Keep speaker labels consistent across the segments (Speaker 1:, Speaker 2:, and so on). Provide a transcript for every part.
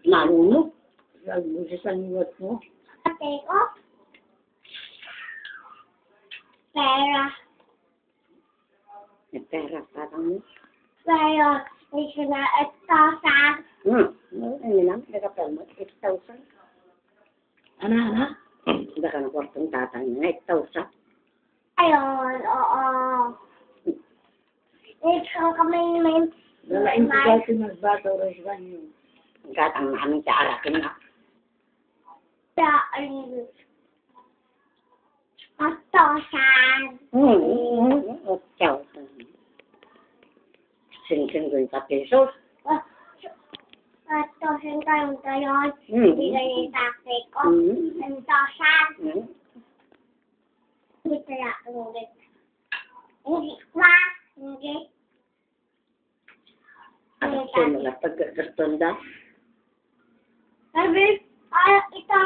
Speaker 1: Marunong. Nagbusi sa liwat mo.
Speaker 2: Ate ko. Pera.
Speaker 1: May pera parang mo.
Speaker 2: Pero, ito na ito sa...
Speaker 1: Ano lang, nagapal mo, 8,000. Ano? Hindi ka na kwartong tatang niya, 8,000.
Speaker 2: Ayun, oo. Ito kami may...
Speaker 1: Dalain ko kasi nagbato rin ba niyo. Gatang namin sa arakin na.
Speaker 2: Daan. Patosan.
Speaker 1: 8,000. 50 pesos.
Speaker 2: Patosan kayong gayon. Bigay yung tatay ko. Patosan. Hindi kaya ulit. Hindi pa. Hindi.
Speaker 1: Ano ko mga pagkakastanda?
Speaker 2: Sabi, ito,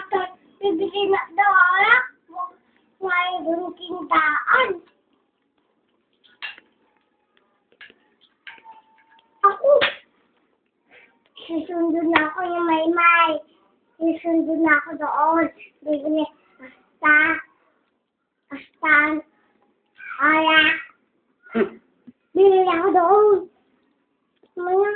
Speaker 2: bibigay na daw alak. May bunking daan. Ako, susundo na ako yung may-may. Susundo na ako doon. Bibili, hasta, alak. Bibili ako doon. Maya,